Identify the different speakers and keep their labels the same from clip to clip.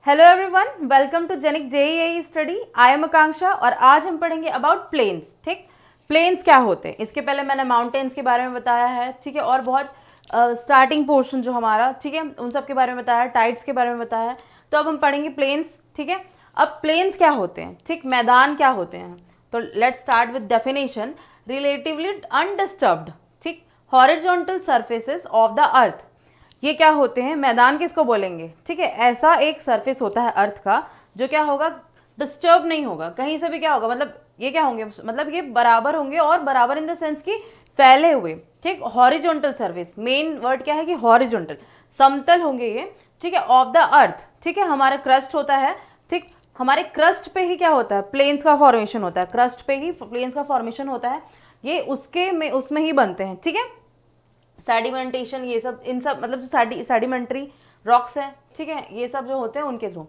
Speaker 1: Hello everyone, welcome to जेनिक JEE study. I am Akanksha और आज हम पढ़ेंगे अबाउट प्लेन्स। ठीक, प्लेन्स क्या होते हैं। इसके पहले मैंने माउंटेन्स के बारे में बताया है, ठीक है, और बहुत स्टार्टिंग पोर्शन जो हमारा, ठीक है, उन सब के बारे में बताया है, टाइड्स के बारे में बताया है। तो अब हम पढ़ेंगे प्लेन्स। ठीक है, अब प्लेन्स क्या होते हैं, ठीक, मैदान क्या होते हैं। तो let's start with definition. Relatively undisturbed, ठीक, horizontal surfaces of the earth. ये क्या होते हैं, मैदान किसको बोलेंगे, ठीक है। ऐसा एक सरफेस होता है अर्थ का जो क्या होगा, डिस्टर्ब नहीं होगा कहीं से भी। क्या होगा मतलब, ये क्या होंगे, मतलब ये बराबर होंगे, और बराबर इन द सेंस कि फैले हुए। ठीक, हॉरिजॉन्टल सर्फेस, मेन वर्ड क्या है कि हॉरिजॉन्टल, समतल होंगे ये, ठीक है, ऑफ द अर्थ। ठीक है, हमारा क्रस्ट होता है, ठीक, हमारे क्रस्ट पे ही क्या होता है, प्लेन्स का फॉर्मेशन होता है, क्रस्ट पे ही प्लेन्स का फॉर्मेशन होता है। ये उसके में उसमें ही बनते हैं, ठीक है। सेडिमेंटेशन, ये सब, इन सब मतलब जो सेडिमेंट्री रॉक्स है, ठीक है, ये सब जो होते हैं उनके थ्रू।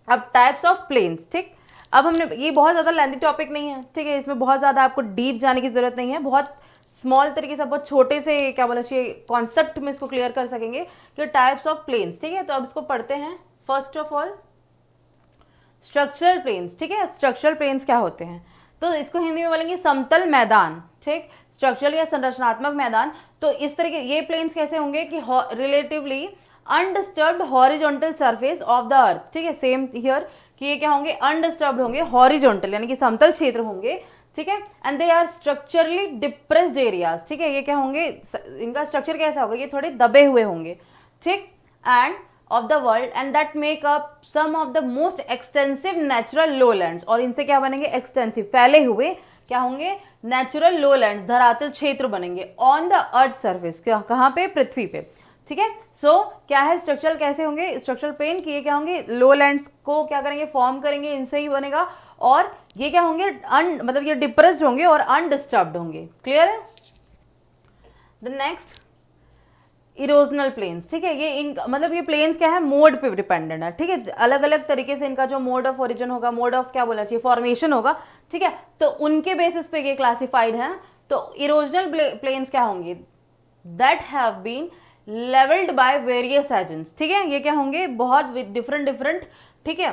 Speaker 1: अब टाइप्स ऑफ प्लेन्स, ठीक, अब हमने, ये बहुत ज़्यादा लेंथी टॉपिक नहीं है, ठीक है, इसमें बहुत ज़्यादा आपको डीप जाने की ज़रूरत नहीं है। बहुत स्मॉल तरीके से, बहुत छोटे से क्या बोलना चाहिए, कॉन्सेप्ट में इसको क्लियर कर सकेंगे कि टाइप्स ऑफ प्लेन्स। ठीक है, तो अब इसको पढ़ते हैं। First of all structural plains. ठीक है, स्ट्रक्चरल प्लेन्स क्या होते हैं, तो इसको हिंदी में बोलेंगे समतल मैदान। ठीक, स्ट्रक्चरल या संरचनात्मक मैदान। तो इस तरह के ये प्लेन्स कैसे होंगे कि relatively undisturbed horizontal surface of the अर्थ। ठीक है, सेम हियर कि ये क्या होंगे, अनडिस्टर्ब्ड होंगे, हॉरिजॉन्टल यानी कि समतल क्षेत्र होंगे। ठीक है, and they are structurally depressed areas. ठीक है, ये क्या होंगे, इनका स्ट्रक्चर कैसा होगा, ये थोड़े दबे हुए होंगे। ठीक, and of the world and that make up some of the most extensive natural lowlands। और इनसे क्या बनेंगे, एक्सटेंसिव, फैले हुए क्या होंगे, नेचुरल लोलैंड्स, धरातल क्षेत्र बनेंगे ऑन द अर्थ सर्फेस, कहाँ पे, पृथ्वी पे। ठीक है, सो क्या है, स्ट्रक्चरल कैसे होंगे, स्ट्रक्चरल प्लेन की ये क्या होंगे, लोलैंड्स को क्या करेंगे, फॉर्म करेंगे, इनसे ही बनेगा। और ये क्या होंगे, मतलब ये डिप्रेस्ड होंगे और अनडिस्टर्ब्ड होंगे। क्लियर है। The next erosional plains. ठीक है, ये मतलब ये प्लेन्स क्या है, मोड पे डिपेंडेंट है। ठीक है, अलग अलग तरीके से इनका जो मोड ऑफ ओरिजिन होगा, मोड ऑफ क्या बोला चाहिए, फॉर्मेशन होगा। ठीक है, तो उनके बेसिस पे ये क्लासिफाइड है। तो इरोजनल प्लेन्स क्या होंगे, that have been levelled by various agents. ठीक है, ये क्या होंगे, बहुत डिफरेंट, ठीक है,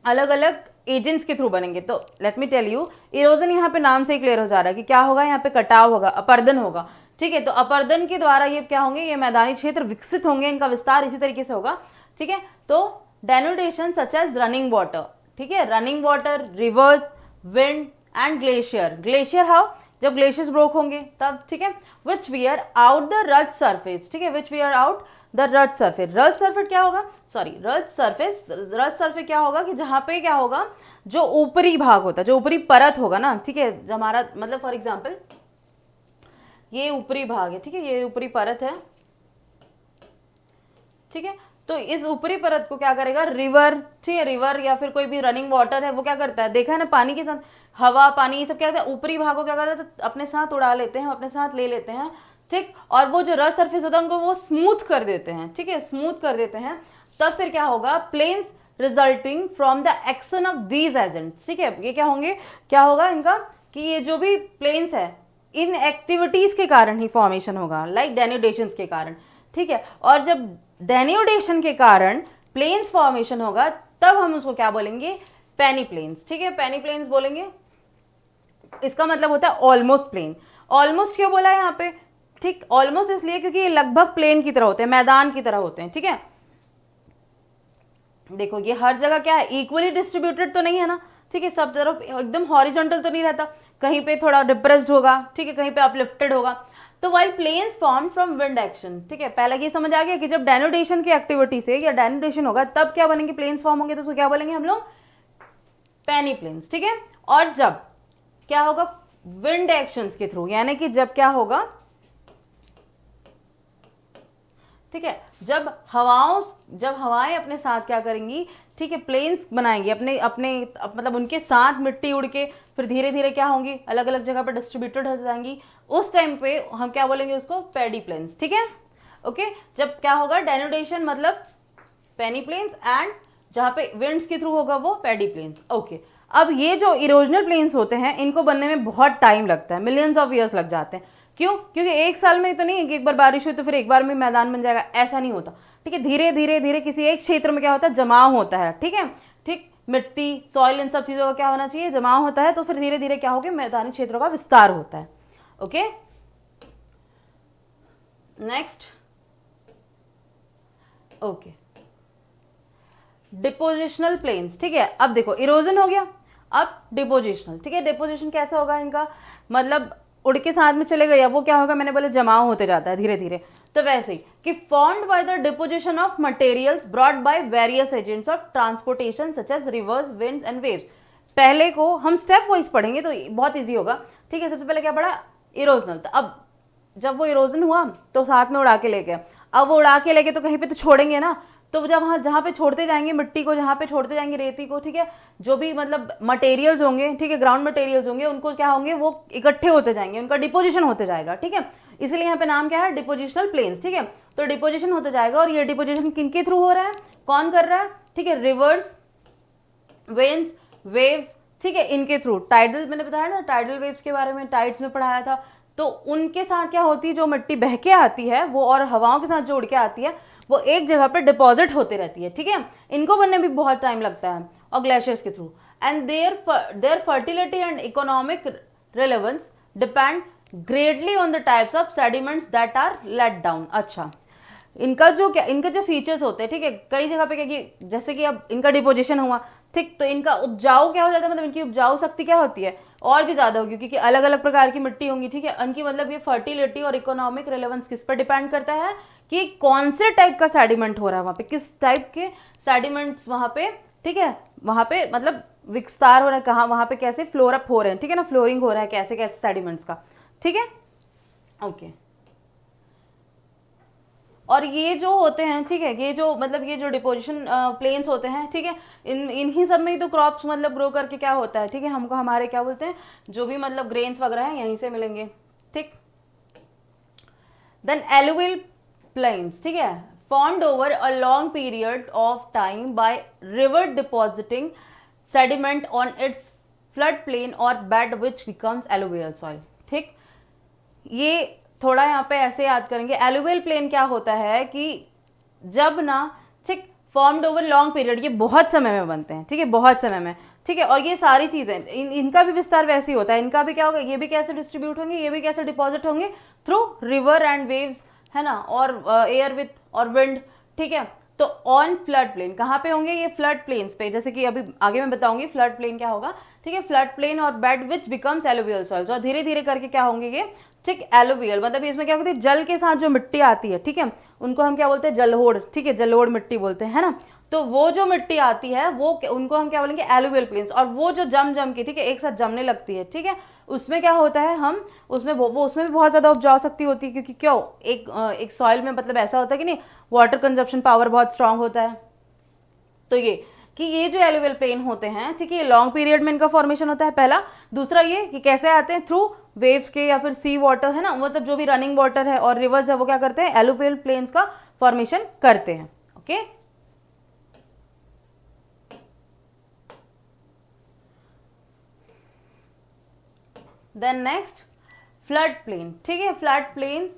Speaker 1: अलग अलग एजेंट्स के थ्रू बनेंगे। तो let me tell you, erosion यहाँ पे नाम से ही क्लियर हो जा रहा है कि क्या होगा, यहाँ पे कटाव होगा, अपर्दन होगा। ठीक है, तो अपर्दन के द्वारा ये क्या होंगे, ये मैदानी क्षेत्र विकसित होंगे, इनका विस्तार इसी तरीके से होगा। ठीक है, तो डेनोटेशन सच एज रनिंग वाटर। ठीक है, running water, reverse, wind and glacier. Glacier how, जब ग्लेशियर्स ब्रोक होंगे तब। ठीक है, विच वियर आउट द रज सरफेस। ठीक है, विच वियर आउट द रज सरफेस। रज सरफेस क्या होगा, सॉरी, रज सरफेस क्या होगा कि जहाँ पे क्या होगा, जो ऊपरी भाग होता है, जो ऊपरी परत होगा ना। ठीक है, हमारा मतलब फॉर एग्जाम्पल ये ऊपरी भाग है, ठीक है, ये ऊपरी परत है। ठीक है, तो इस ऊपरी परत को क्या करेगा, रिवर, ठीक है, रिवर या फिर कोई भी रनिंग वाटर है, वो क्या करता है, देखा है ना, पानी के साथ हवा, पानी, ये सब क्या करता है, ऊपरी भाग को क्या करता है, तो अपने साथ उड़ा लेते हैं, अपने साथ ले लेते हैं। ठीक, और वो जो रफ सरफेस होता है उनको वो स्मूथ कर देते हैं। ठीक है, स्मूथ कर देते हैं, तब फिर क्या होगा, plains resulting from the action of these agents. ठीक है, ये क्या होंगे, क्या होगा इनका कि ये जो भी प्लेन्स है, इन एक्टिविटीज के कारण ही फॉर्मेशन होगा, लाइक डेन्यूडेशन के कारण। ठीक है, और जब डेन्यूडेशन के कारण प्लेन्स फॉर्मेशन होगा तब हम उसको क्या बोलेंगे, पेनी प्लेन्स। ठीक है, पेनी प्लेन्स बोलेंगे। इसका मतलब होता है ऑलमोस्ट प्लेन। ऑलमोस्ट क्यों बोला है यहाँ पे, ठीक, ऑलमोस्ट इसलिए क्योंकि ये लगभग प्लेन की तरह होते हैं, मैदान की तरह होते हैं। ठीक है, देखो ये हर जगह क्या है, इक्वली डिस्ट्रीब्यूटेड तो नहीं है ना। ठीक है, सब तरफ एकदम हॉरिजॉन्टल तो नहीं रहता, कहीं पे थोड़ा डिप्रेस्ड होगा, ठीक है, कहीं पे अपलिफ्टेड होगा। तो while plains form from wind action. ठीक है, पहले ये समझ आ गया कि जब डेनोटेशन की एक्टिविटी से या डेनोटेशन होगा तब क्या बनेंगे, प्लेन्स फॉर्म होंगे, तो उसको क्या बोलेंगे हम लोग, पेनी प्लेन्स। ठीक है, और जब क्या होगा, विंड एक्शंस के थ्रू, यानी कि जब क्या होगा, ठीक है, जब हवाएं अपने साथ क्या करेंगी, ठीक है, प्लेन्स बनाएंगी अपने अपने मतलब उनके साथ मिट्टी उड़ के फिर धीरे धीरे क्या होंगी, अलग अलग जगह पर डिस्ट्रीब्यूटेड हो जाएंगी। उस टाइम पे हम क्या बोलेंगे उसको, पैडी प्लेन्स। ठीक है, ओके, जब क्या होगा, डेनोटेशन मतलब पेनी प्लेन्स, एंड जहाँ पे विंड्स के थ्रू होगा वो पैडी प्लेन्स। ओके, अब ये जो इरोजनल प्लेन्स होते हैं इनको बनने में बहुत टाइम लगता है, मिलियंस ऑफ ईयर्स लग जाते हैं। क्यों, क्योंकि एक साल में तो नहीं है कि एक बार बारिश हुई तो फिर एक बार में मैदान बन जाएगा, ऐसा नहीं होता। ठीक है, धीरे धीरे धीरे किसी एक क्षेत्र में क्या होता है, जमाव होता है, ठीक है, ठीक, मिट्टी, सॉइल, इन सब चीजों का क्या होना चाहिए, जमाव होता है, तो फिर धीरे धीरे क्या होगा, मैदानी क्षेत्रों का विस्तार होता है। Okay, next, okay, depositional plains, ठीक है। अब देखो इरोजन हो गया, अब डिपोजिशनल, ठीक है। डिपोजिशन कैसे होगा इनका, मतलब उड़ के साथ में चले गए, अब वो क्या होगा, मैंने बोले जमाव होते जाता है धीरे धीरे, तो वैसे ही कि formed by the deposition of materials brought by various agents of transportation such as rivers, wind and waves. पहले को हम स्टेप वाइज पढ़ेंगे तो बहुत ईजी होगा, ठीक है। सबसे पहले क्या पढ़ा, इरोजनल, तो अब जब वो इरोजन हुआ तो साथ में उड़ा के ले गया, अब वो उड़ा के लेके तो कहीं पे तो छोड़ेंगे ना, तो जब वहाँ जहाँ पे छोड़ते जाएंगे मिट्टी को, जहाँ पे छोड़ते जाएंगे रेती को, ठीक है, जो भी मतलब मटेरियल्स होंगे, ठीक है, ग्राउंड मटेरियल्स होंगे, उनको क्या होंगे, वो इकट्ठे होते जाएंगे, उनका डिपोजिशन होते जाएगा, ठीक है। इसलिए यहाँ पे नाम क्या है, डिपोजिशनल प्लेन्स, ठीक है। तो डिपोजिशन होते जाएगा, और ये डिपोजिशन किनके थ्रू हो रहा है, कौन कर रहा है, ठीक है, रिवर्स, वेन्स, वेव्स, ठीक है, इनके थ्रू। टाइडल, मैंने बताया ना टाइडल वेव्स के बारे में, टाइड्स में पढ़ाया था, तो उनके साथ क्या होती है, जो मिट्टी बह के आती है वो, और हवाओं के साथ जो उड़ के आती है वो एक जगह पर डिपॉजिट होती रहती है, ठीक है। इनको बनने में भी बहुत टाइम लगता है, और ग्लेशियर्स के through, and their fertility and economic relevance depend greatly on the types of sediments that are laid down. अच्छा, इनका जो फीचर्स होते हैं, ठीक है, कई जगह पे क्या कि जैसे कि अब इनका डिपोजिशन हुआ, ठीक, तो इनका उपजाऊ क्या हो जाता है, मतलब इनकी उपजाऊ शक्ति क्या होती है, और भी ज्यादा होगी, क्योंकि अलग अलग प्रकार की मिट्टी होंगी, ठीक है। इनकी मतलब ये फर्टिलिटी और इकोनॉमिक रिलेवेंस किस पर डिपेंड करता है, कि कौन से टाइप का सेडिमेंट हो रहा है वहां पे, किस टाइप के सेडिमेंट्स वहां पे, ठीक है, वहां पे मतलब विस्तार हो रहा है, कहाँ वहां पे कैसे फ्लोर अप हो रहे हैं, ठीक है ना, फ्लोरिंग हो रहा है कैसे कैसे सेडिमेंट्स का, ठीक है, ओके। और ये जो होते हैं, ठीक है, ये जो मतलब ये जो डिपोजिशन प्लेन्स होते हैं, ठीक है, इन्हीं सब में ही तो क्रॉप्स मतलब ग्रो करके क्या होता है, ठीक है, हमको हमारे क्या बोलते हैं, जो भी मतलब ग्रेन्स वगैरह हैं यहीं से मिलेंगे, ठीक। देन एलुवियल प्लेन्स, ठीक है, formed over a long period of time by river depositing sediment on its flood plain और bed which becomes alluvial soil, ठीक। ये थोड़ा यहाँ पे ऐसे याद करेंगे, एलुवियल प्लेन क्या होता है कि जब ना, ठीक, फॉर्म्ड ओवर लॉन्ग पीरियड, ये बहुत समय में बनते हैं, ठीक है, बहुत समय में, ठीक है। और ये सारी चीजें इनका भी विस्तार वैसे ही होता है, इनका भी क्या होगा, ये भी कैसे डिस्ट्रीब्यूट होंगे, ये भी कैसे डिपॉजिट होंगे, थ्रू रिवर एंड वेव्स, है ना, और एयर विथ और विंड, ठीक है। तो ऑन फ्लड प्लेन कहाँ पे होंगे, ये फ्लड प्लेन्स पे, जैसे कि अभी आगे मैं बताऊंगी फ्लड प्लेन क्या होगा, ठीक है, फ्लड प्लेन और bed which becomes alluvial soils, और धीरे धीरे करके क्या होंगे ये, ठीक, एलुवियल, मतलब इसमें क्या होता है, जल के साथ जो मिट्टी आती है, ठीक है, उनको हम क्या बोलते हैं, जलोढ़, ठीक है, जलोढ़ मिट्टी बोलते हैं, है ना। तो वो जो मिट्टी आती है वो उनको हम क्या बोलेंगे, एलुवियल प्लेन्स, और वो जो जम के, ठीक है, एक साथ जमने लगती है, ठीक है, उसमें क्या होता है, हम उसमें वो उसमें भी बहुत ज़्यादा उपजाऊ शक्ति होती है, क्योंकि क्यों, एक सॉइल में मतलब ऐसा होता है कि नहीं, वाटर कंजप्शन पावर बहुत स्ट्रांग होता है। तो ये जो एलुवियल प्लेन होते हैं, ठीक है, ये लॉन्ग पीरियड में इनका फॉर्मेशन होता है, पहला। दूसरा ये कि कैसे आते हैं, थ्रू वेव्स के या फिर सी वाटर, है ना, मतलब जो भी रनिंग वाटर है और रिवर्स है वो क्या करते हैं, एलुवियल प्लेन्स का फॉर्मेशन करते हैं, okay. Then next, flood plain, ठीक है, flood plains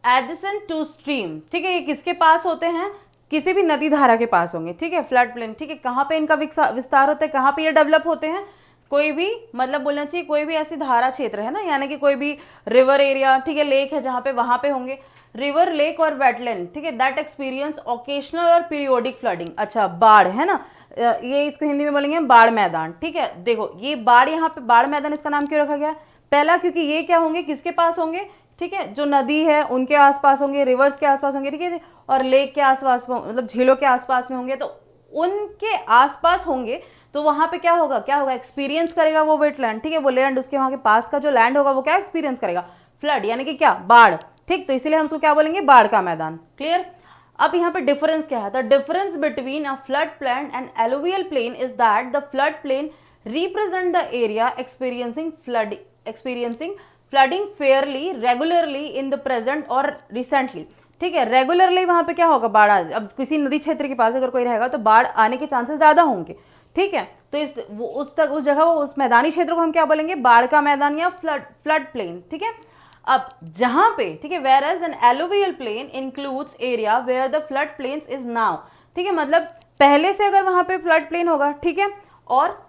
Speaker 1: adjacent to stream, ठीक है, ये किसके पास होते हैं, किसी भी नदी धारा के पास होंगे, ठीक है, फ्लड प्लेन, ठीक है। कहाँ पे इनका विस्तार होता है, कहाँ पे ये डेवलप होते हैं, कोई भी मतलब बोलना चाहिए कोई भी ऐसी धारा क्षेत्र है ना, यानी कि कोई भी रिवर एरिया, ठीक है, लेक है जहाँ पे, वहां पे होंगे रिवर, लेक और वेटलैंड, ठीक है, दैट एक्सपीरियंस ओकेशनल और पीरियोडिक फ्लडिंग। अच्छा, बाढ़ है ना, ये इसको हिंदी में बोलेंगे बाढ़ मैदान, ठीक है। देखो ये बाढ़, यहाँ पे बाढ़ मैदान इसका नाम क्यों रखा गया, पहला क्योंकि ये क्या होंगे, किसके पास होंगे, ठीक है, जो नदी है उनके आसपास होंगे, रिवर्स के आसपास होंगे, ठीक है, और लेक के आसपास मतलब झीलों के आसपास में होंगे, तो उनके आसपास होंगे, तो वहां पे क्या होगा एक्सपीरियंस करेगा वो वेटलैंड, ठीक है, वो लैंड, उसके वहां के पास का जो लैंड होगा वो क्या एक्सपीरियंस करेगा, फ्लड, यानी कि क्या, बाढ़, ठीक। तो इसीलिए हम उसको क्या बोलेंगे, बाढ़ का मैदान, क्लियर। अब यहाँ पे डिफरेंस क्या है, the difference between a flood plain and alluvial plain is that the flood plain represent the area experiencing flooding fairly regularly in the present और रिसेंटली, ठीक है। रेगुलरली वहां पे क्या होगा, बाढ़, अब किसी नदी क्षेत्र के पास अगर कोई रहेगा तो बाढ़ आने के चांसेस ज्यादा होंगे, ठीक है। तो उस जगह, उस मैदानी क्षेत्र को हम क्या बोलेंगे, बाढ़ का मैदान या फ्लड प्लेन, ठीक है। अब जहां पे, ठीक है, where as an alluvial plain includes area where the flood plains is now, ठीक है, मतलब पहले से अगर वहां पे फ्लड प्लेन होगा, ठीक है, और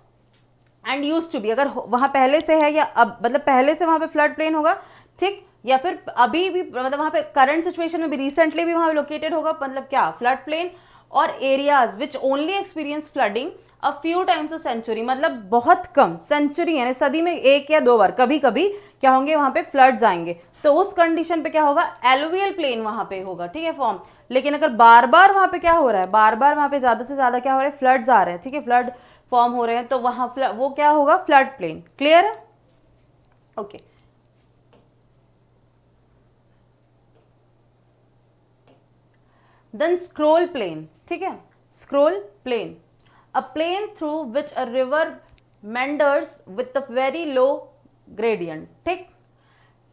Speaker 1: एंड यूज टू बी, अगर वहां पहले से है या अब, मतलब पहले से वहां पे फ्लड प्लेन होगा, ठीक, या फिर अभी भी, मतलब वहां पे करंट सिचुएशन में भी, रिसेंटली भी वहां लोकेटेड होगा, मतलब क्या, फ्लड प्लेन, और areas which only experience flooding a few times a century, मतलब बहुत कम, सेंचुरी यानी सदी में 1 या 2 बार कभी कभी क्या होंगे वहां पे फ्लड्स आएंगे, तो उस कंडीशन पे क्या होगा, एलुवियल प्लेन वहां पे होगा, ठीक है, फॉर्म। लेकिन अगर बार बार वहां पे क्या हो रहा है, बार बार वहां पे ज्यादा से ज्यादा क्या हो रहा है, फ्लड्स आ रहे हैं, ठीक है, फ्लड फॉर्म हो रहे हैं, तो वहां वो क्या होगा, फ्लड प्लेन। क्लियर है? ओके। देन स्क्रोल प्लेन, ठीक है, scroll plain, a plain through which a river meanders with a very low gradient, ठीक।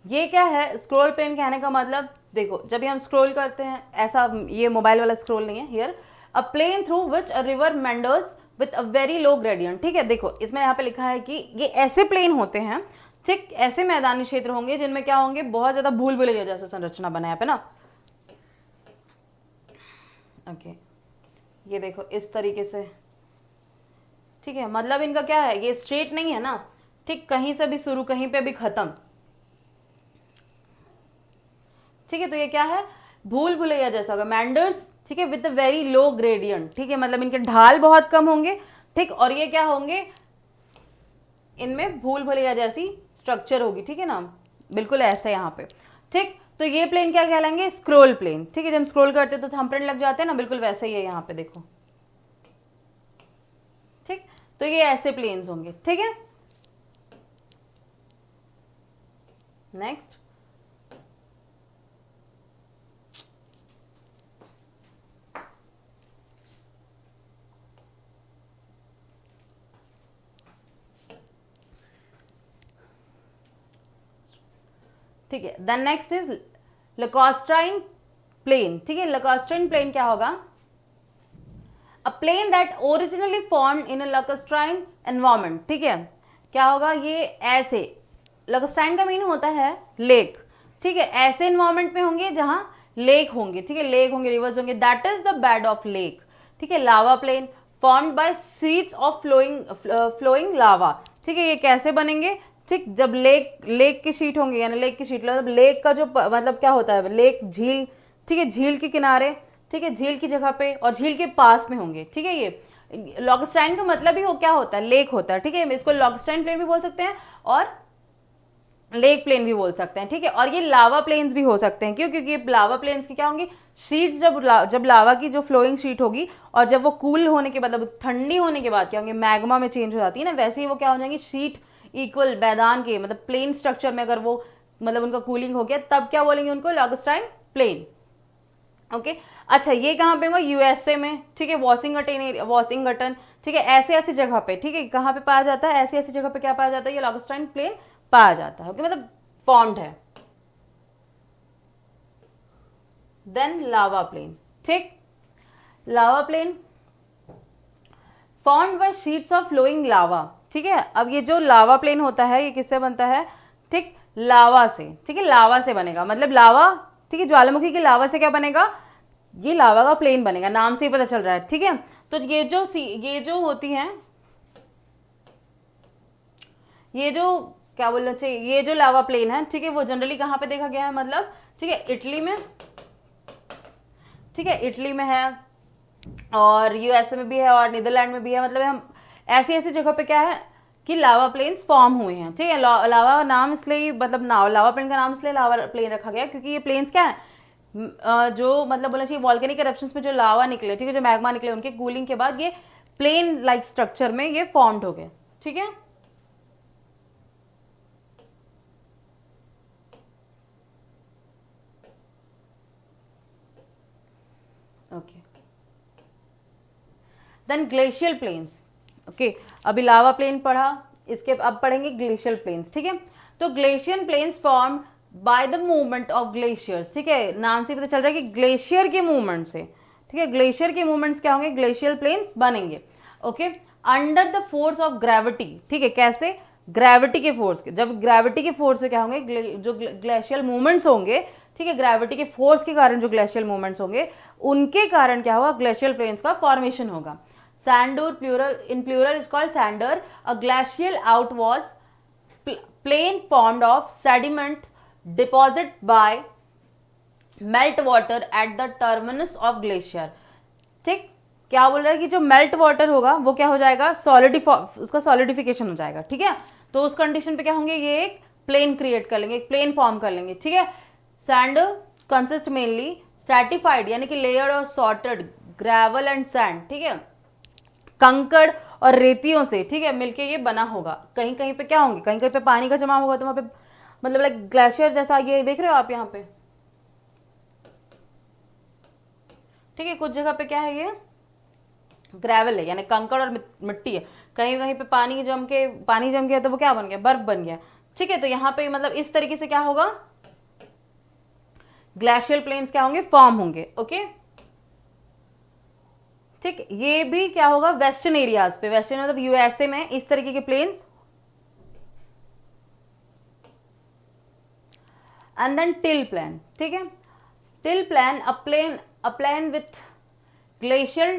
Speaker 1: ये क्या है स्क्रोल प्लेन, कहने का मतलब देखो, जब भी हम स्क्रोल करते हैं, ऐसा ये मोबाइल वाला स्क्रोल नहीं है, here a plain through which a river meanders with a very low gradient, ठीक है। देखो इसमें यहाँ पे लिखा है कि ये ऐसे प्लेन होते हैं, ठीक, ऐसे मैदानी क्षेत्र होंगे जिनमें क्या होंगे, बहुत ज्यादा भूल भुलैया जैसा संरचना बना है ना। ओके, ये देखो इस तरीके से, ठीक है, मतलब इनका क्या है, ये स्ट्रेट नहीं है ना, ठीक, कहीं से भी शुरू कहीं पे भी खत्म, ठीक है, तो ये क्या है, भूल भुलैया जैसा होगा, मैंडर्स, ठीक है, विद वेरी लो ग्रेडियंट, ठीक है, मतलब इनके ढाल बहुत कम होंगे, ठीक, और ये क्या होंगे, इनमें भूल भुलैया जैसी स्ट्रक्चर होगी, ठीक है ना, बिल्कुल ऐसे यहाँ पे, ठीक। तो ये प्लेन क्या कहलाएंगे, स्क्रोल प्लेन, ठीक है, जब हम स्क्रोल करते हैं तो थंबप्रिंट लग जाते हैं ना, बिल्कुल वैसे ही है यहाँ पे देखो, ठीक। तो ये ऐसे प्लेन्स होंगे, ठीक है। नेक्स्ट, ठीक है, then next is lacustrine plain, ठीक है। लैकोस्टाइन प्लेन क्या होगा, a plain that originally formed in a lacustrine environment, ठीक है, क्या होगा, ये ऐसे, लैकोस्टाइन का मीनिंग होता है लेक, ठीक है, ऐसे एनवायरनमेंट में होंगे जहां लेक होंगे, ठीक है, लेक होंगे, रिवर्स होंगे, that is the bed of lake, ठीक है। Lava plain formed by sheets of flowing lava, ठीक है, ये कैसे बनेंगे, ठीक, जब लेक की शीट होंगी, यानी लेक की शीट, मतलब लेक का जो मतलब क्या होता है, लेक झील, ठीक है, झील के किनारे, ठीक है, झील की जगह पे और झील के पास में होंगे, ठीक है। ये लैकोस्टाइन का मतलब ही हो क्या होता है, लेक होता है, ठीक है, इसको लैकोस्टाइन प्लेन भी बोल सकते हैं और लेक प्लेन भी बोल सकते हैं, ठीक है। और ये लावा प्लेन्स भी हो सकते हैं, क्यों, क्योंकि ये लावा प्लेन्स की क्या होंगी, शीट्स, जब लावा की जो फ्लोइंग शीट होगी और जब वो कूल होने के बाद, मतलब ठंडी होने के बाद क्या होंगे, मैग्मा में चेंज हो जाती है ना, वैसे ही वो क्या हो जाएंगी, शीट इक्वल मैदान के, मतलब प्लेन स्ट्रक्चर में अगर वो, मतलब उनका कूलिंग हो गया, तब क्या बोलेंगे उनको, लैकोस्टाइन प्लेन। ओके, अच्छा, ये कहाँ पे होगा, यूएसए में, ठीक है, वॉशिंगटन, ठीक है, ऐसे ऐसी जगह पे, ठीक है, कहाँ पे पाया जाता है, ऐसी ऐसी जगह पे क्या पाया जाता है, ये लैकोस्टाइन प्लेन पाया जाता है, ओके, मतलब फॉर्म्ड है। देन लावा प्लेन, ठीक, lava plain formed by sheets of flowing lava, ठीक है। अब ये जो लावा प्लेन होता है, ये किससे बनता है, ठीक, लावा से, ठीक है, लावा से बनेगा, मतलब लावा, ठीक है, ज्वालामुखी की लावा से क्या बनेगा, ये लावा का प्लेन बनेगा, नाम से ही पता चल रहा है, ठीक है। तो ये जो होती हैं, ये जो क्या बोलना चाहिए, ये जो लावा प्लेन है, ठीक है, वो जनरली कहाँ पे देखा गया है, मतलब, ठीक है, इटली में, ठीक है, इटली में है और यूएसए में भी है और नीदरलैंड में भी है, मतलब हम ऐसी ऐसी जगह पे क्या है कि लावा प्लेन्स फॉर्म हुए हैं, ठीक है। लावा नाम इसलिए, मतलब लावा प्लेन का नाम इसलिए लावा प्लेन रखा गया क्योंकि ये प्लेन्स क्या है, जो मतलब बोलना चाहिए वॉल्केनिक एरप्शंस में जो लावा निकले, ठीक है, जो मैग्मा निकले, उनके कूलिंग के बाद ये प्लेन लाइक स्ट्रक्चर में ये फॉर्म्ड हो गए, ठीक है। Okay, then glacial plains, okay, अभी लावा प्लेन पढ़ा, इसके अब पढ़ेंगे ग्लेशियल प्लेन्स, ठीक है। तो glacial plains form by the movement of glaciers, ठीक है, नाम से पता चल रहा है कि ग्लेशियर के मूवमेंट से, ठीक है, ग्लेशियर के मूवमेंट्स क्या होंगे, ग्लेशियल प्लेन्स बनेंगे, okay, under the force of gravity, ठीक है, कैसे, ग्रेविटी के फोर्स के, जब ग्रेविटी के फोर्स से क्या होंगे, जो ग्लेशियल मूवमेंट्स होंगे, ठीक है, ग्रेविटी के फोर्स के कारण जो ग्लेशियल मूवमेंट्स होंगे उनके कारण क्या होगा, ग्लेशियल प्लेन्स का फॉर्मेशन होगा। Sandur plural, in plural is called sandar. A glacial outwash plain formed of sediment deposit by melt water at the terminus of glacier. ठीक, क्या बोल रहा है कि जो मेल्ट वाटर होगा वो क्या हो जाएगा, उसका सॉलिडिफिकेशन हो जाएगा। ठीक है, तो उस कंडीशन पे क्या होंगे, ये एक प्लेन क्रिएट कर लेंगे, एक प्लेन फॉर्म कर लेंगे। ठीक है, सैंड कंसिस्ट मेनली स्ट्रैटिफाइड यानी कि लेयर्ड और सॉर्टेड ग्रेवल एंड सैंड, ठीक है, कंकड़ और रेतियों से, ठीक है, मिलके ये बना होगा। कहीं कहीं पे क्या होंगे, कहीं कहीं पे पानी का जमा होगा, तो वहाँ पे मतलब लाइक ग्लेशियर जैसा ये देख रहे हो आप यहाँ पे, ठीक है, कुछ जगह पे क्या है, ये ग्रेवल है यानी कंकड़ और मिट्टी है। कहीं कहीं पे पानी जम गया तो वो क्या बन गया, बर्फ बन गया। ठीक है, तो यहाँ पे मतलब इस तरीके से क्या होगा, ग्लेशियल प्लेन्स क्या होंगे, फॉर्म होंगे। ओके, ठीक, ये भी क्या होगा, वेस्टर्न एरियाज पे, वेस्टर्न मतलब यूएसए में इस तरीके के plains. And then till plain, ठीक है, till plain, a plain with glacial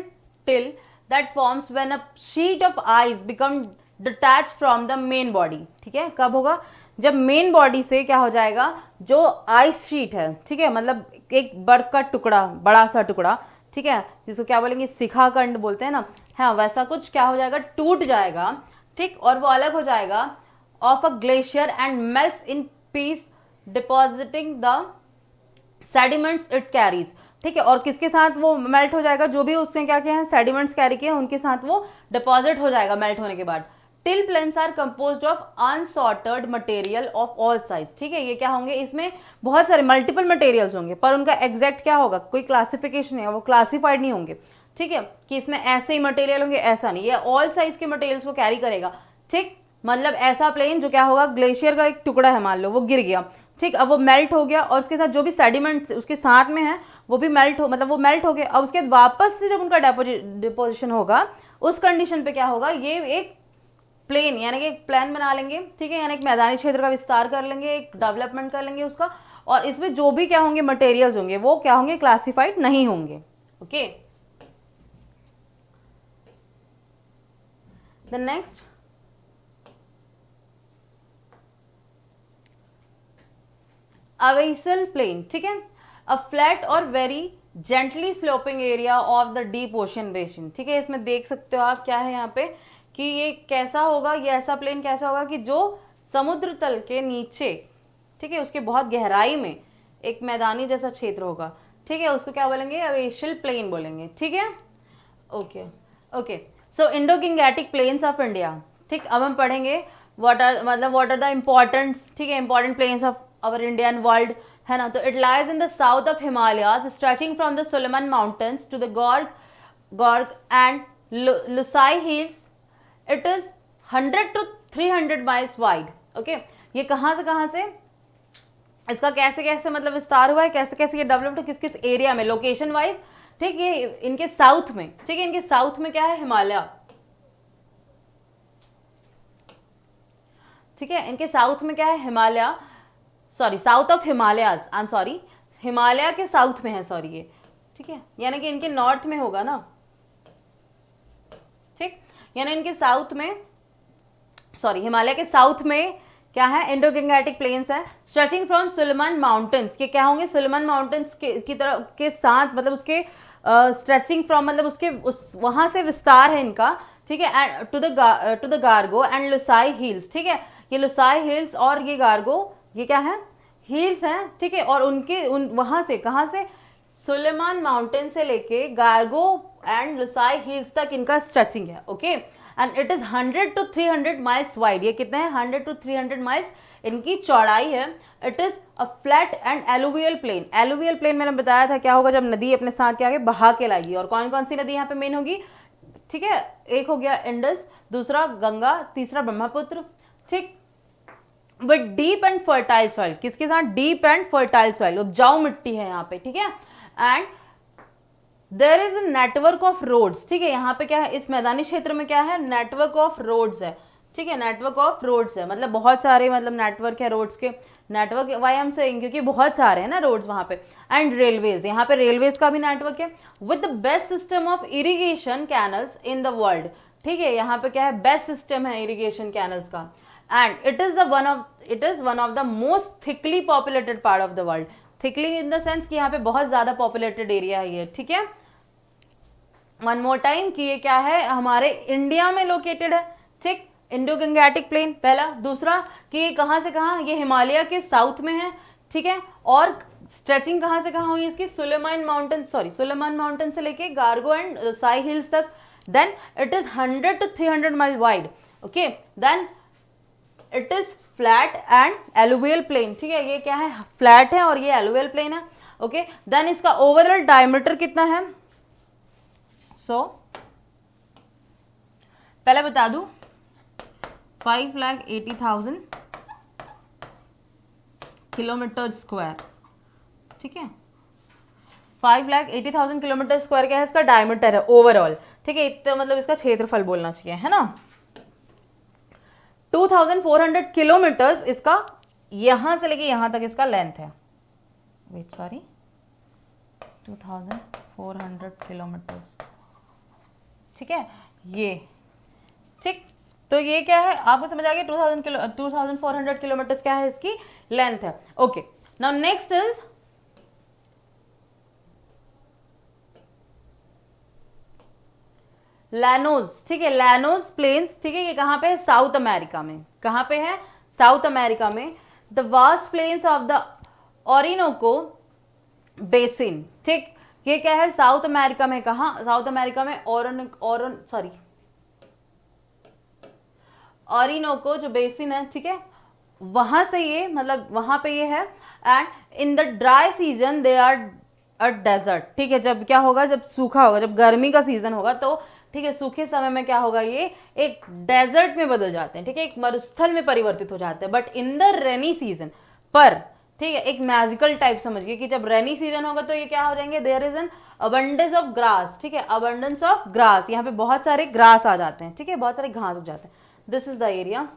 Speaker 1: till that forms when a sheet of ice become detached from the main body। ठीक है, कब होगा, जब मेन बॉडी से क्या हो जाएगा, जो आइस शीट है, ठीक है, मतलब एक बर्फ का टुकड़ा, बड़ा सा टुकड़ा, ठीक है, जिसको क्या बोलेंगे, शिखाखंड बोलते हैं ना, हाँ, वैसा कुछ क्या हो जाएगा, टूट जाएगा। ठीक, और वो अलग हो जाएगा of a glacier and melts in peace depositing the sediments it carries. ठीक है, और किसके साथ वो मेल्ट हो जाएगा, जो भी उसने क्या किया है, सेडिमेंट्स कैरी किए हैं, उनके साथ वो डिपॉजिट हो जाएगा मेल्ट होने के बाद। Till plains are composed of unsorted material of all size. ठीक है, ये क्या होंगे, इसमें बहुत सारे मल्टीपल मटेरियल्स होंगे, पर उनका एग्जैक्ट क्या होगा, कोई क्लासिफिकेशन नहीं है, वो क्लासिफाइड नहीं होंगे। ठीक है, कि इसमें ऐसे ही मटेरियल होंगे, ऐसा नहीं, ये ऑल साइज के मटेरियल्स को कैरी करेगा। ठीक, मतलब ऐसा प्लेन जो क्या होगा, ग्लेशियर का एक टुकड़ा है, मान लो वो गिर गया, ठीक, अब वो मेल्ट हो गया और उसके साथ जो भी सेडिमेंट उसके साथ में है वो भी मेल्ट हो, मतलब वो मेल्ट हो गया। अब उसके बाद वापस से जब उनका डिपोजिशन होगा, उस कंडीशन पे क्या होगा, ये एक प्लेन यानी कि एक प्लान बना लेंगे। ठीक है, यानी एक मैदानी क्षेत्र का विस्तार कर लेंगे, एक डेवलपमेंट कर लेंगे उसका, और इसमें जो भी क्या होंगे मटेरियल्स होंगे वो क्या होंगे, क्लासिफाइड नहीं होंगे। Okay, the next, abyssal plain. ठीक है, अ फ्लैट और very gently sloping area of the deep ocean basin. ठीक है, इसमें देख सकते हो आप क्या है यहाँ पे कि ये कैसा होगा, ये ऐसा प्लेन कैसा होगा कि जो समुद्र तल के नीचे, ठीक है, उसके बहुत गहराई में एक मैदानी जैसा क्षेत्र होगा। ठीक है, उसको क्या बोलेंगे, अवेसल प्लेन बोलेंगे। ठीक है, okay okay, so Indo Gangetic planes of India. ठीक, अब हम पढ़ेंगे व्हाट आर द इम्पोर्टेंट्स, ठीक है, important plains of our Indian world, है ना। तो it lies in the south of Himalayas stretching from the Sulaiman mountains to the Garo and Lushai hills. It is 100 to 300 miles wide. Okay, ये कहाँ से इसका कैसे कैसे मतलब विस्तार हुआ है, कैसे कैसे ये डेवलप्ड, किस किस एरिया में, लोकेशन वाइज। ठीक, ये इनके साउथ में, ठीक है, इनके साउथ में क्या है, हिमालय। ठीक है, इनके साउथ में क्या है, Himalaya, sorry, south of Himalayas, I am sorry, Himalaya के साउथ में है, सॉरी ये। ठीक है, यानी कि इनके नॉर्थ में होगा ना। ठीक, यानी इनके साउथ में, सॉरी, हिमालय के साउथ में क्या है, इंडो गंगेटिक प्लेन्स है, स्ट्रेचिंग फ्रॉम सुलेमान माउंटेन्स। के क्या होंगे, सुलेमान माउंटेन्स की तरफ के साथ, मतलब उसके स्ट्रेचिंग फ्रॉम मतलब उसके वहां से विस्तार है इनका। ठीक है, to the Garo and Lushai hills. ठीक है, ये लुसाई हिल्स और ये गार्गो, ये क्या है, हिल्स हैं। ठीक है, और वहां से कहां से, सुलेमान माउंटेन से लेके गार्गो एंड लुसाई हिल्स तक इनका स्ट्रेचिंग है। Okay, and it is 100 to 300 miles wide. ये कितने हैं, 100 to 300 माइल्स इनकी चौड़ाई है। It is a flat and alluvial plain. Alluvial plain मैंने बताया था क्या होगा, जब नदी अपने साथ क्या आगे बहा के लाएगी। और कौन कौन सी नदी यहाँ पे मेन होगी, ठीक है, एक हो गया इंडस, दूसरा गंगा, तीसरा ब्रह्मपुत्र। ठीक, with deep and fertile soil, किसके साथ, डीप एंड फर्टाइल सॉइल, उपजाऊ मिट्टी है यहाँ पे। ठीक है, and there is a network of roads. ठीक है, यहाँ पे क्या है, इस मैदानी क्षेत्र में क्या है, नेटवर्क ऑफ रोड्स है। ठीक है, नेटवर्क ऑफ रोड्स है, मतलब बहुत सारे मतलब नेटवर्क है रोड्स के, नेटवर्क वाई एम सेइंग क्योंकि बहुत सारे हैं ना रोड्स वहाँ पे, एंड रेलवेज, यहाँ पे रेलवेज का भी नेटवर्क है, with the best system of irrigation canals in the world. ठीक है, यहाँ पे क्या है, बेस्ट सिस्टम है इरिगेशन कैनल्स का, and it is one of the most thickly populated part of the world. Thickly in the sense कि यहाँ पे बहुत ज्यादा पॉपुलेटेड एरिया है ये। ठीक है, वन मोर टाइम कि ये क्या है, हमारे इंडिया में लोकेटेड है। ठीक, इंडो गंगेटिक प्लेन पहला। दूसरा कि ये कहाँ से कहाँ, ये हिमालय के साउथ में है। ठीक है, और स्ट्रेचिंग कहाँ से कहाँ हुई इसकी, सुलेमान माउंटेन से लेके गार्गो एंड साई हिल्स तक। Then it is 100 to 300 mile wide. Okay, then it is flat and alluvial plain. ठीक है, ये क्या है, फ्लैट है और ये एलुवियल प्लेन है। ओके, देन इसका ओवरऑल डायमीटर कितना है, पहले बता दूं 5,80,000 किलोमीटर स्क्वायर। ठीक है, 5,80,000 किलोमीटर स्क्वायर क्या है, इसका डायमीटर है ओवरऑल। ठीक है, इतना मतलब इसका क्षेत्रफल बोलना चाहिए, है ना। 2,400 किलोमीटर्स इसका यहां से लेके यहां तक इसका लेंथ है। 2,400 किलोमीटर्स। ठीक है, ये ठीक, तो ये क्या है आपको समझ आ गया, 2,400 किलोमीटर्स क्या है, इसकी लेंथ है। Okay, now next is llanos. ठीक है, लैनोज प्लेन्स। ठीक है, ये कहां पे है, साउथ अमेरिका में। कहां पे है, साउथ अमेरिका में। The vast plains of the Orinoco basin. ठीक, ये क्या है, साउथ अमेरिका में। कहा, साउथ अमेरिका में ओरिनोको जो बेसिन है। ठीक है, वहां से ये मतलब वहां पे ये है, and in the dry season they are a desert. ठीक है, जब क्या होगा, जब सूखा होगा, जब गर्मी का सीजन होगा तो ठीक है, सूखे समय में क्या होगा, ये एक डेजर्ट में बदल जाते हैं। ठीक है, एक मरुस्थल में परिवर्तित हो जाते हैं। But in the rainy season पर, ठीक है, एक मैजिकल टाइप समझिए कि जब रेनी सीजन होगा तो ये क्या हो जाएंगे, there is an abundance of grass. ठीक है, अबंडेंस ऑफ ग्रास, यहाँ पे बहुत सारे ग्रास आ जाते हैं। ठीक है, बहुत सारे घास उग जाते हैं। This is the area.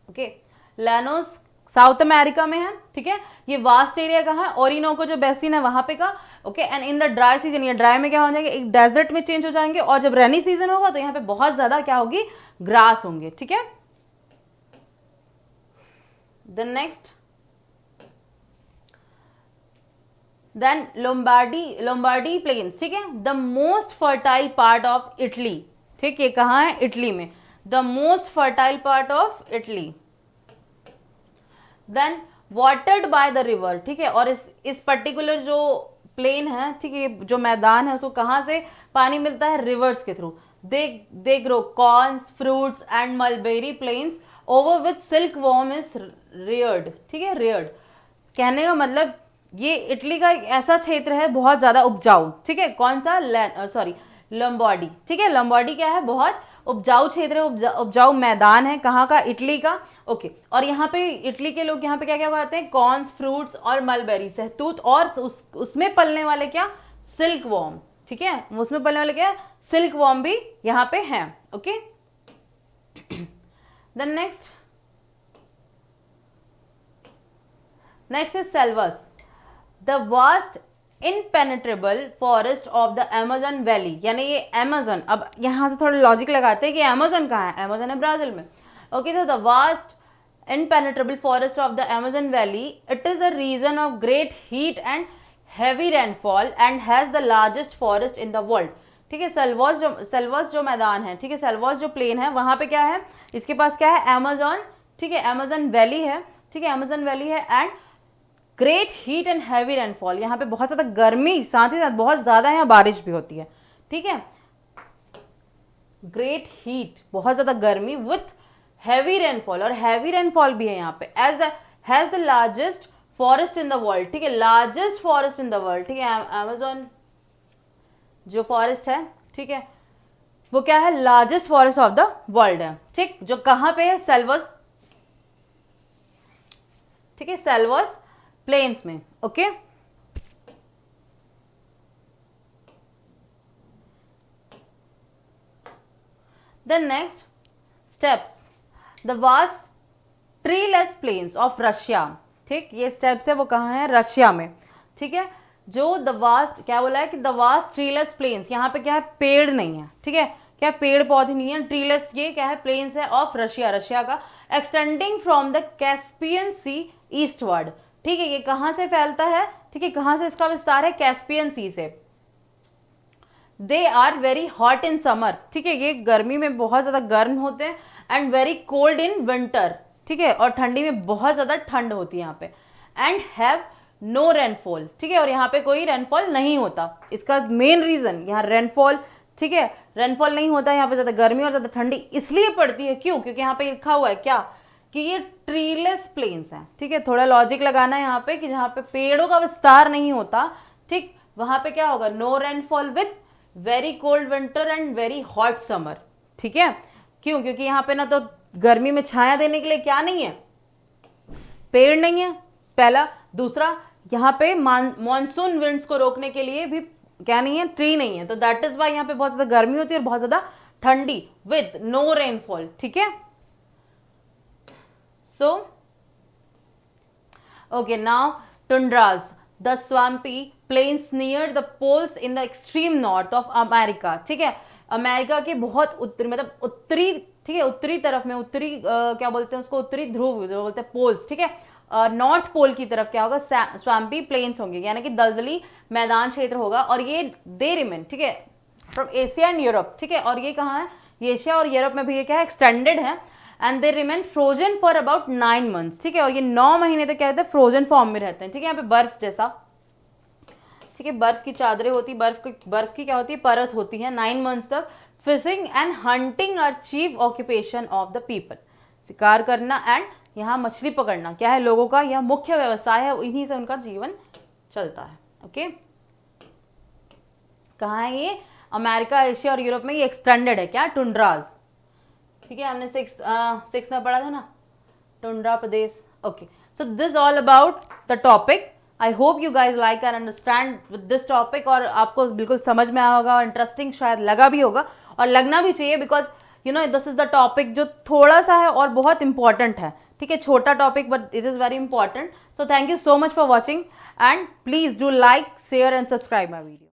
Speaker 1: Okay, लैनोस south America में है। ठीक है, ये वास्ट एरिया कहाँ है, ओरिनोको जो बेसिन है वहां पे का। Okay, and in the dry season, ये ड्राई में क्या हो जाएंगे, एक डेजर्ट में चेंज हो जाएंगे। और जब रेनी सीजन होगा तो यहाँ पे बहुत ज्यादा क्या होगी, ग्रास होंगे। ठीक है, then next, then Lombardy plains. ठीक है, the most fertile part of Italy. ठीक, ये कहाँ है, इटली में, the most fertile part of Italy. Then watered by the river. ठीक है, और इस पर्टिकुलर जो प्लेन है, ठीक है, जो मैदान है, उसको कहाँ से पानी मिलता है, रिवर्स के through. They grow corns, fruits and mulberry planes over which silk worm is Rudyard. ठीक है, रियर्ड कहने का मतलब ये इटली का एक ऐसा क्षेत्र है बहुत ज्यादा उपजाऊ। ठीक है, कौन सा, लंबार्डी। ठीक है, लंबार्डी क्या है, बहुत उपजाऊ क्षेत्र है, उपजाऊ मैदान है। कहाँ का, इटली का। ओके, और यहाँ पे इटली के लोग यहाँ पे क्या क्या उगाते हैं, कॉर्न्स, फ्रूट्स और मलबेरी, सहतूत, और उसमें पलने वाले क्या, सिल्क वॉर्म। ठीक है, उसमें पलने वाले क्या, सिल्क वॉर्म भी यहाँ पे है। Okay, then next is selvas, the vast impenetrable forest of the Amazon valley. यानी ये अमेजन, अब यहां से थोड़ा लॉजिक लगाते हैं कि अमेजन कहाँ है, अमेजन है ब्राजील में। ओके, तो the vast impenetrable forest of the Amazon valley, it is a region of great heat and heavy rainfall and has the largest forest in the world. ठीक है, सेल्वस जो मैदान है, ठीक है, सेल्वस जो प्लेन है, वहां पे क्या है, इसके पास क्या है, अमेजन। ठीक है, अमेजन वैली है। ठीक है, अमेजन वैली है, and great heat and heavy rainfall, यहाँ पे बहुत ज्यादा गर्मी, साथ ही साथ बहुत ज्यादा यहाँ बारिश भी होती है। ठीक है, ग्रेट हीट, बहुत ज्यादा गर्मी, विथ हैवी रेनफॉल, और हैवी रेनफॉल भी है यहाँ पे। As has the largest forest in the world. ठीक है, largest forest in the world. ठीक है, अमेजन जो फॉरेस्ट है, ठीक है, वो क्या है, largest forest of the world है। ठीक, जो कहाँ पे है, सेल्वस। ठीक है, सेल्वस प्लेन्स में। Okay, then next steppes, the vast treeless plains of Russia, ठीक, ये स्टेप्स है वो कहाँ है, रशिया में, ठीक है। जो द वास्ट, क्या बोला है कि द वास्ट ट्रीलेस प्लेन्स, यहाँ पे क्या है, पेड़ नहीं है, ठीक है, क्या पेड़ पौधे नहीं है, ट्रीलेस ये क्या है, प्लेन्स है ऑफ रशिया, रशिया का, extending from the Caspian sea eastward, ठीक है, ये कहाँ से फैलता है, ठीक है, कहाँ से इसका विस्तार है, कैस्पियन सी से। They are very hot in summer, ठीक है, ये गर्मी में बहुत ज़्यादा गर्म होते हैं, and very cold in winter, ठीक है, और ठंडी में बहुत ज़्यादा ठंड होती है यहाँ पे, एंड हैव नो रेनफॉल, ठीक है, और यहाँ पे कोई रेनफॉल नहीं होता। इसका मेन रीज़न यहाँ रेनफॉल, ठीक है, रेनफॉल नहीं होता है यहाँ पे, ज़्यादा गर्मी और ज़्यादा ठंडी इसलिए पड़ती है, क्यों, क्योंकि यहाँ पे लिखा हुआ है क्या, कि ये ट्रीलेस प्लेन्स हैं, ठीक है, थोड़ा लॉजिक लगाना है यहाँ पे कि जहाँ पे पेड़ों का विस्तार नहीं होता, ठीक, वहाँ पे क्या होगा, no rainfall with very cold winter and very hot summer, ठीक है, क्यों, क्योंकि यहाँ पे ना तो गर्मी में छाया देने के लिए क्या नहीं है, पेड़ नहीं है पहला, दूसरा यहाँ पे मॉनसून विंड्स को रोकने के लिए भी क्या नहीं है, ट्री नहीं है, तो दैट इज वाई यहाँ पे बहुत ज्यादा गर्मी होती है और बहुत ज्यादा ठंडी विद नो रेनफॉल, ठीक है। So okay, now tundras, the swampy plains near the poles in the extreme north of America, ठीक है, अमेरिका के बहुत उत्तरी, मतलब उत्तरी, ठीक है, उत्तरी तरफ में, उत्तरी क्या बोलते हैं उसको, उत्तरी ध्रुव जो बोलते हैं, पोल्स, ठीक है, नॉर्थ पोल की तरफ क्या होगा, स्वाम्पी प्लेन्स होंगे, यानी कि दलदली मैदान क्षेत्र होगा, और ये दे रिमेन, ठीक है, फ्रॉम एशिया एंड यूरोप, ठीक है, और ये कहाँ है, ये एशिया और यूरोप में भी ये क्या है, एक्सटेंडेड है, and they remain frozen for about 9 months, ठीक है, और ये 9 महीने तक क्या होता है, फ्रोजन फॉर्म में रहते हैं, ठीक है, यहाँ पे बर्फ जैसा, ठीक है, बर्फ की चादरें होती, बर्फ की क्या होती है, परत होती है, 9 months तक। Fishing and hunting are chief occupation of the people, शिकार करना एंड यहाँ मछली पकड़ना क्या है, लोगों का यह मुख्य व्यवसाय है, इन्हीं से उनका जीवन चलता है। ओके, कहाँ है ये, अमेरिका, एशिया और यूरोप में ये एक्सटेंडेड है, क्या, टुंड्राज, ठीक है, हमने 6 में पढ़ा था ना, tundra Pradesh. Okay, so this all about the topic. I hope you guys like and understand with this topic, और आपको बिल्कुल समझ में आया होगा और इंटरेस्टिंग शायद लगा भी होगा, और लगना भी चाहिए, because you know this is the topic जो थोड़ा सा है और बहुत इंपॉर्टेंट है, ठीक है, छोटा topic but it is very important. So thank you so much for watching, and please do like, share and subscribe my video.